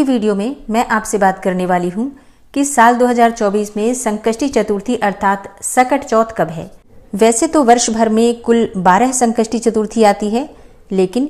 की वीडियो में मैं आपसे बात करने वाली हूँ कि साल 2024 में संकष्टी चतुर्थी अर्थात सकट चौथ कब है। वैसे तो वर्ष भर में कुल 12 संकष्टी चतुर्थी आती है, लेकिन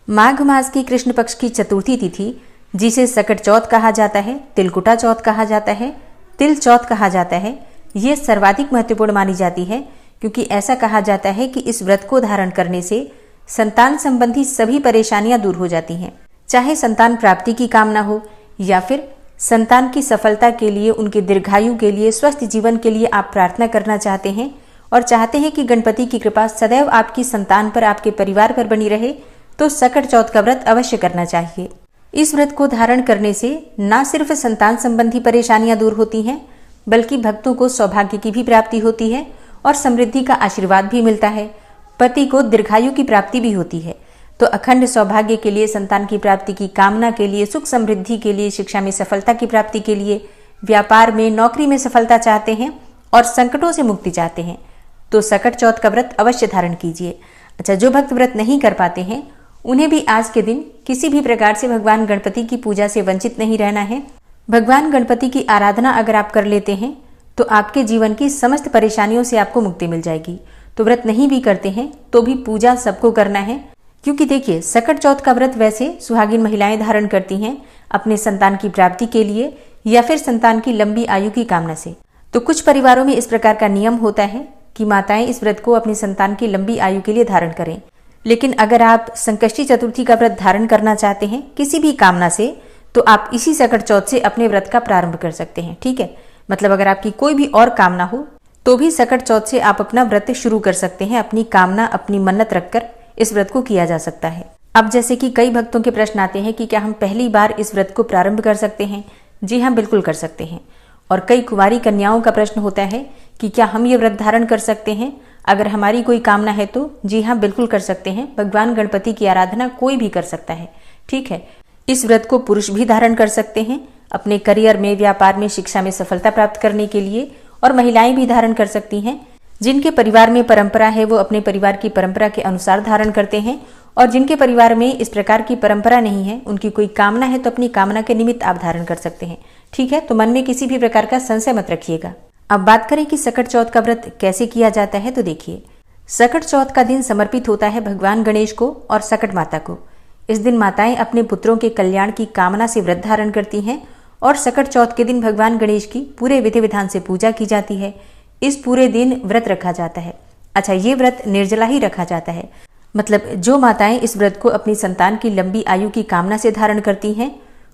माघ मास की कृष्ण पक्ष की चतुर्थी तिथि जिसे सकट चौथ कहा जाता है, तिलकुटा चौथ कहा जाता है, तिल चौथ कहा जाता है, ये सर्वाधिक महत्वपूर्ण मानी जाती है, क्योंकि ऐसा कहा जाता है कि इस व्रत को धारण करने से संतान संबंधी सभी परेशानियां दूर हो जाती हैं। चाहे संतान प्राप्ति की कामना हो या फिर संतान की सफलता के लिए, उनके दीर्घायु के लिए, स्वस्थ जीवन के लिए आप प्रार्थना करना चाहते हैं और चाहते हैं कि गणपति की कृपा सदैव आपकी संतान पर, आपके परिवार पर बनी रहे, तो सकट चौथ का व्रत अवश्य करना चाहिए। इस व्रत को धारण करने से न सिर्फ संतान संबंधी परेशानियां दूर होती हैं, बल्कि भक्तों को सौभाग्य की भी प्राप्ति होती है और समृद्धि का आशीर्वाद भी मिलता है। पति को दीर्घायु की प्राप्ति भी होती है। तो अखंड सौभाग्य के लिए, संतान की प्राप्ति की कामना के लिए, सुख समृद्धि के लिए, शिक्षा में सफलता की प्राप्ति के लिए, व्यापार में, नौकरी में सफलता चाहते हैं और संकटों से मुक्ति चाहते हैं, तो सकट चौथ का व्रत अवश्य धारण कीजिए। अच्छा, जो भक्त व्रत नहीं कर पाते हैं उन्हें भी आज के दिन किसी भी प्रकार से भगवान गणपति की पूजा से वंचित नहीं रहना है। भगवान गणपति की आराधना अगर आप कर लेते हैं तो आपके जीवन की समस्त परेशानियों से आपको मुक्ति मिल जाएगी। तो व्रत नहीं भी करते हैं तो भी पूजा सबको करना है, क्योंकि देखिए सकट चौथ का व्रत वैसे सुहागिन महिलाएं धारण करती हैं अपने संतान की प्राप्ति के लिए या फिर संतान की लंबी आयु की कामना से। तो कुछ परिवारों में इस प्रकार का नियम होता है कि माताएं इस व्रत को अपनी संतान की लंबी आयु के लिए धारण करें। लेकिन अगर आप संकष्टी चतुर्थी का व्रत धारण करना चाहते हैं किसी भी कामना से, तो आप इसी सकट चौथ से अपने व्रत का प्रारंभ कर सकते हैं। ठीक है, मतलब अगर आपकी कोई भी और कामना हो तो भी सकट चौथ से आप अपना व्रत शुरू कर सकते हैं। अपनी कामना, अपनी मन्नत रखकर इस व्रत को किया जा सकता है। अब जैसे कि कई भक्तों के प्रश्न आते हैं कि क्या हम पहली बार इस व्रत को प्रारंभ कर सकते हैं? जी हाँ, बिल्कुल कर सकते हैं। और कई कुंवारी कन्याओं का प्रश्न होता है कि क्या हम ये व्रत धारण कर सकते हैं? अगर हमारी कोई कामना है तो जी हाँ, बिल्कुल कर सकते हैं। भगवान गणपति की आराधना कोई भी कर सकता है। ठीक है, इस व्रत को पुरुष भी धारण कर सकते हैं अपने करियर में, व्यापार में, शिक्षा में सफलता प्राप्त करने के लिए, और महिलाएं भी धारण कर सकती हैं। जिनके परिवार में परंपरा है वो अपने परिवार की परंपरा के अनुसार धारण करते हैं, और जिनके परिवार में इस प्रकार की परंपरा नहीं है, उनकी कोई कामना है तो अपनी कामना के निमित्त आप धारण कर सकते हैं। ठीक है, तो मन में किसी भी प्रकार का संशय मत रखिएगा। अब बात करें कि सकट चौथ का व्रत कैसे किया जाता है, तो देखिए सकट चौथ का दिन समर्पित होता है भगवान गणेश को और सकट माता को। इस दिन माताएं अपने पुत्रों के कल्याण की कामना से व्रत धारण करती हैं और सकट चौथ के दिन भगवान गणेश की पूरे विधि विधान से पूजा की जाती है। इस पूरे दिन व्रत रखा जाता है। अच्छा, ये व्रत निर्जला ही रखा जाता है, मतलब जो माताएं इस व्रत को अपनी संतान की लंबी आयु की कामना से धारण करती हैं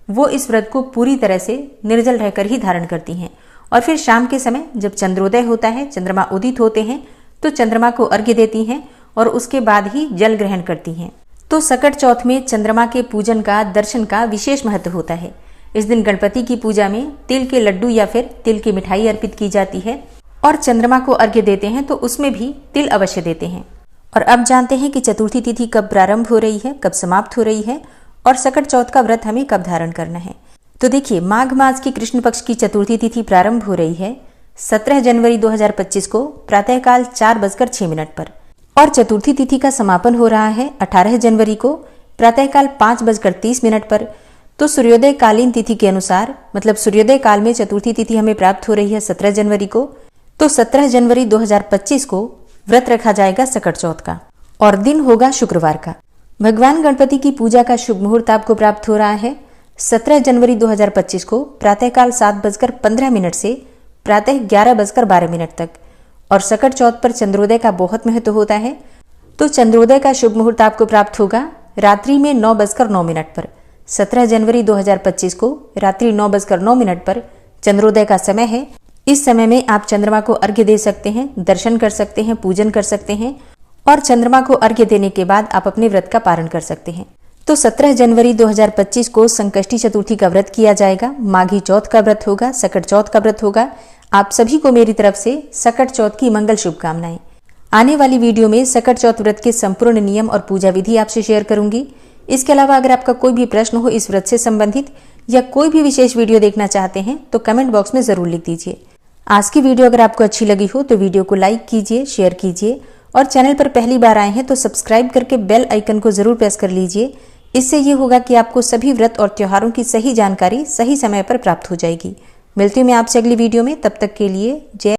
वो इस व्रत को पूरी तरह से निर्जल रहकर ही धारण करती हैं। और फिर शाम के समय जब चंद्रोदय होता है, चंद्रमा उदित होते हैं, तो चंद्रमा को अर्घ्य देती हैं और उसके बाद ही जल ग्रहण करती हैं। तो सकट चौथ में चंद्रमा के पूजन का, दर्शन का विशेष महत्व होता है। इस दिन गणपति की पूजा में तिल के लड्डू या फिर तिल की मिठाई अर्पित की जाती है, और चंद्रमा को अर्घ्य देते हैं तो उसमें भी तिल अवश्य देते हैं। और अब जानते हैं कि चतुर्थी तिथि कब प्रारंभ हो रही है, कब समाप्त हो रही है, और सकट चौथ का व्रत हमें कब धारण करना है। तो देखिए, माघ मास की कृष्ण पक्ष की चतुर्थी तिथि प्रारंभ हो रही है 17 जनवरी 2025 को प्रातःकाल 4:06 पर, और चतुर्थी तिथि का समापन हो रहा है 18 जनवरी को प्रातःकाल 5:30 पर। तो सूर्योदय कालीन तिथि के अनुसार, मतलब सूर्योदय काल में चतुर्थी तिथि हमें प्राप्त हो रही है 17 जनवरी को, तो 17 जनवरी 2025 को व्रत रखा जाएगा सकट चौथ का, और दिन होगा शुक्रवार का। भगवान गणपति की पूजा का शुभ मुहूर्त आपको प्राप्त हो रहा है 17 जनवरी 2025 को प्रातःकाल 7:15 से प्रातः 11:12 तक। और सकट चौथ पर चंद्रोदय का बहुत महत्व होता है, तो चंद्रोदय का शुभ मुहूर्त आपको प्राप्त होगा रात्रि में 9:09 पर। 17 जनवरी 2025 को रात्रि 9:09 पर चंद्रोदय का समय है। इस समय में आप चंद्रमा को अर्घ्य दे सकते हैं, दर्शन कर सकते हैं, पूजन कर सकते हैं, और चंद्रमा को अर्घ्य देने के बाद आप अपने व्रत का पारण कर सकते हैं। तो 17 जनवरी 2025 को संकष्टी चतुर्थी का व्रत किया जाएगा, माघी चौथ का व्रत होगा, सकट चौथ का व्रत होगा। आप सभी को मेरी तरफ से सकट चौथ की मंगल शुभकामनाएं। आने वाली वीडियो में सकट चौथ व्रत के संपूर्ण नियम और पूजा विधि आपसे शेयर करूंगी। इसके अलावा अगर आपका कोई भी प्रश्न हो इस व्रत से संबंधित या कोई भी विशेष वीडियो देखना चाहते हैं तो कमेंट बॉक्स में जरूर लिख दीजिए। आज की वीडियो अगर आपको अच्छी लगी हो तो वीडियो को लाइक कीजिए, शेयर कीजिए, और चैनल पर पहली बार आए हैं तो सब्सक्राइब करके बेल आइकन को जरूर प्रेस कर लीजिए। इससे ये होगा कि आपको सभी व्रत और त्योहारों की सही जानकारी सही समय पर प्राप्त हो जाएगी। मिलती हूँ मैं आपसे अगली वीडियो में, तब तक के लिए जय